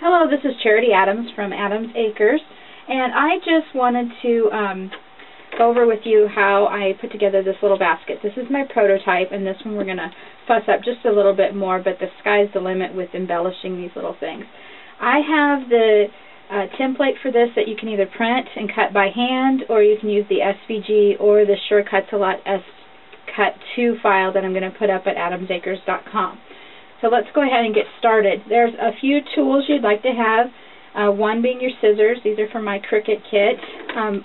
Hello, this is Charity Adams from Adams Acres, and I just wanted to go over with you how I put together this little basket. This is my prototype, and this one we're going to fuss up just a little bit more, but the sky's the limit with embellishing these little things. I have the template for this that you can either print and cut by hand, or you can use the SVG or the SureCuts-A-Lot SCut2 file that I'm going to put up at adamsacres.com. So let's go ahead and get started. There's a few tools you'd like to have, one being your scissors. These are from my Cricut kit.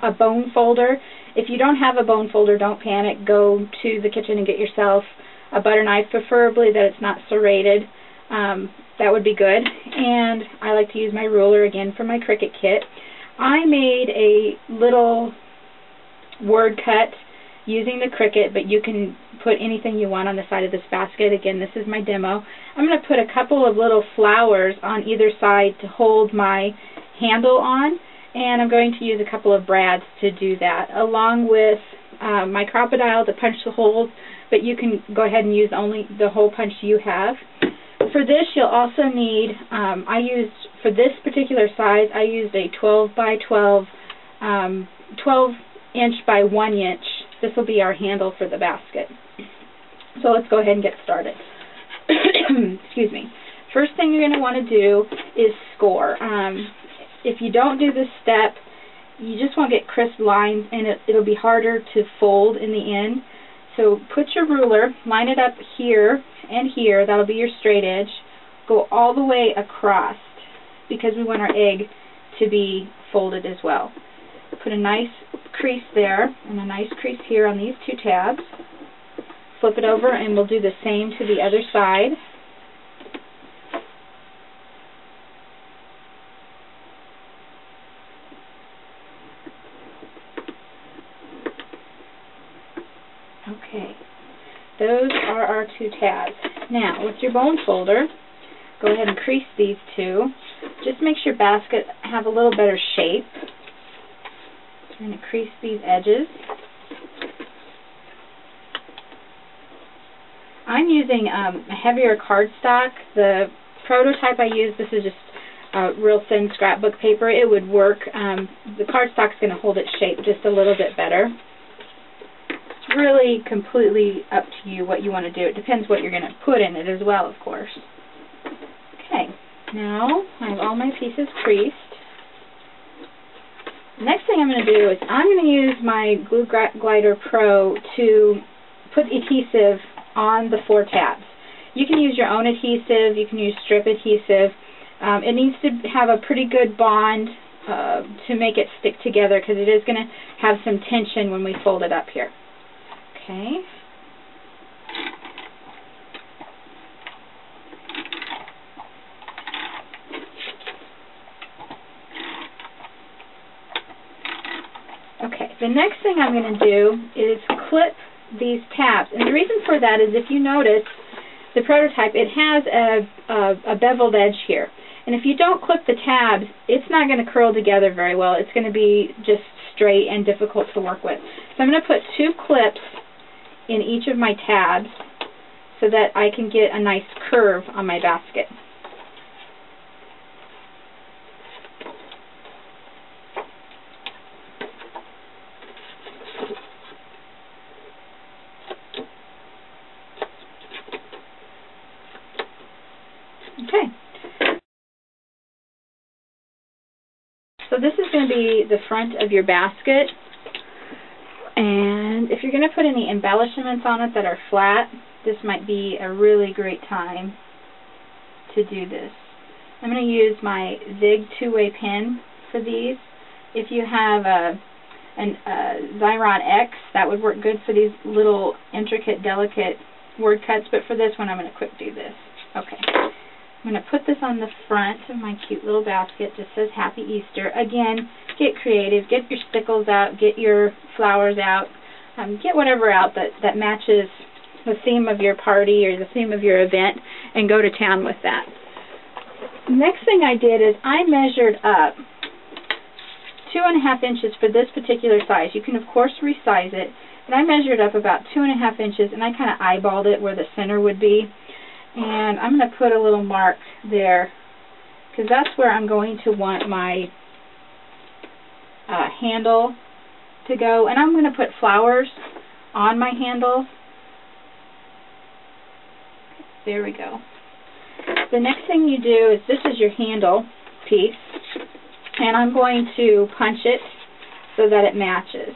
A bone folder. If you don't have a bone folder, don't panic. Go to the kitchen and get yourself a butter knife, preferably that it's not serrated. That would be good. And I like to use my ruler again from my Cricut kit. I made a little word cut using the Cricut, but you can put anything you want on the side of this basket. Again, this is my demo. I'm going to put a couple of little flowers on either side to hold my handle on, and I'm going to use a couple of brads to do that, along with my crocodile to punch the holes, but you can go ahead and use only the hole punch you have. For this, you'll also need, for this particular size, I used a 12 by 12, 12 inch by 1 inch. This will be our handle for the basket. So let's go ahead and get started. Excuse me. First thing you're going to want to do is score. If you don't do this step, you just won't get crisp lines, and it'll be harder to fold in the end. So put your ruler, line it up here and here. That'll be your straight edge. Go all the way across, because we want our egg to be folded as well. Put a nice crease there and a nice crease here on these two tabs. Flip it over and we'll do the same to the other side. Okay, those are our two tabs. Now, with your bone folder, go ahead and crease these two. Just makes your basket have a little better shape. I'm going to crease these edges. I'm using a heavier cardstock. The prototype I use, this is just real thin scrapbook paper. It would work. The cardstock's going to hold its shape just a little bit better. It's really completely up to you what you want to do. It depends what you're going to put in it as well, of course. Okay, now I have all my pieces creased. The next thing I'm going to do is I'm going to use my Glue Glider Pro to put adhesive on the 4 tabs. You can use your own adhesive, you can use strip adhesive. It needs to have a pretty good bond to make it stick together, because it is going to have some tension when we fold it up here. Okay. Okay, the next thing I'm going to do is clip these tabs. And the reason for that is, if you notice, the prototype, it has a beveled edge here. And if you don't clip the tabs, it's not going to curl together very well. It's going to be just straight and difficult to work with. So I'm going to put 2 clips in each of my tabs so that I can get a nice curve on my basket. Okay. So this is going to be the front of your basket, and if you're going to put any embellishments on it that are flat, this might be a really great time to do this. I'm going to use my Zig 2-way pen for these. If you have a Xyron X, that would work good for these little intricate, delicate word cuts, but for this one I'm going to quick do this. Okay. I'm going to put this on the front of my cute little basket. Just says Happy Easter. Again, get creative. Get your stickles out. Get your flowers out. Get whatever out that matches the theme of your party or the theme of your event, and go to town with that. Next thing I did is I measured up 2.5 inches for this particular size. You can, of course, resize it, but I measured up about 2.5 inches, and I kind of eyeballed it where the center would be. And I'm going to put a little mark there because that's where I'm going to want my handle to go. And I'm going to put flowers on my handle. There we go. The next thing you do is, this is your handle piece, and I'm going to punch it so that it matches.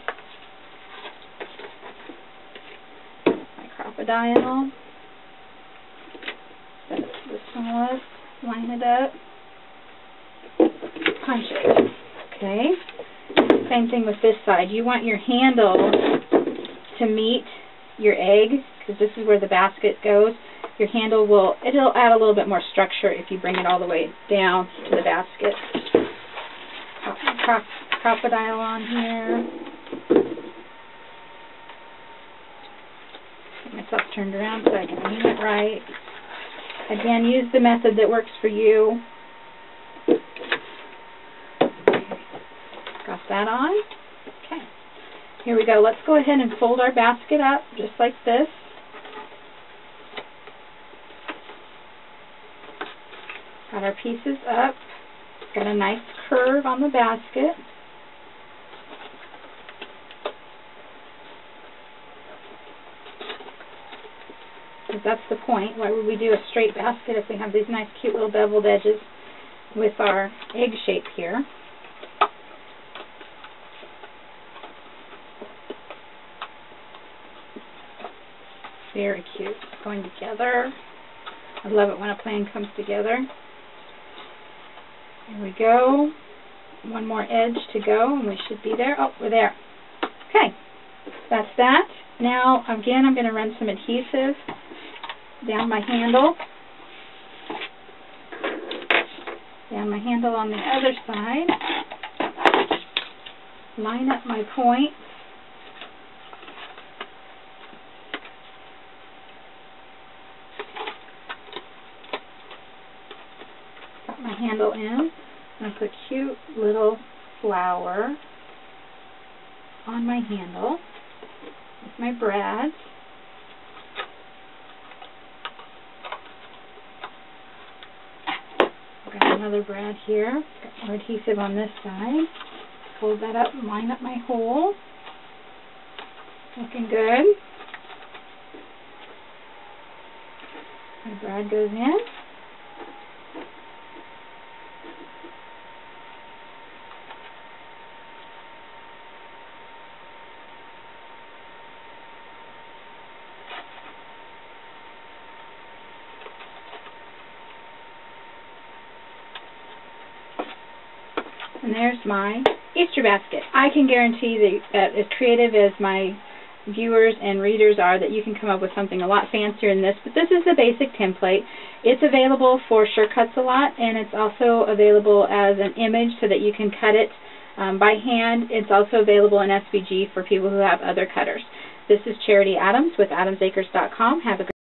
My crocodile. That's what this one was. Line it up. Punch it. Okay. Same thing with this side. You want your handle to meet your egg, because this is where the basket goes. Your handle it'll add a little bit more structure if you bring it all the way down to the basket. Crocodile on here. Get myself turned around so I can aim it right. Again, use the method that works for you. Got that on. Okay. Here we go. Let's go ahead and fold our basket up just like this. Got our pieces up. Got a nice curve on the basket. Because that's the point. Why would we do a straight basket if we have these nice cute little beveled edges with our egg shape here? Very cute. Going together. I love it when a plan comes together. Here we go. One more edge to go and we should be there. Oh, we're there. Okay. That's that. Now, again, I'm going to run some adhesive down my handle. Down my handle on the other side. Line up my point. Got my handle in. I'm going to put a cute little flower on my handle with my brads. Got another brad here. Got more adhesive on this side. Fold that up and line up my hole. Looking good. My brad goes in. And there's my Easter basket. I can guarantee that as creative as my viewers and readers are, that you can come up with something a lot fancier than this. But this is the basic template. It's available for SureCuts-A-Lot, and it's also available as an image so that you can cut it by hand. It's also available in SVG for people who have other cutters. This is Charity Adams with AdamsAcres.com. Have a great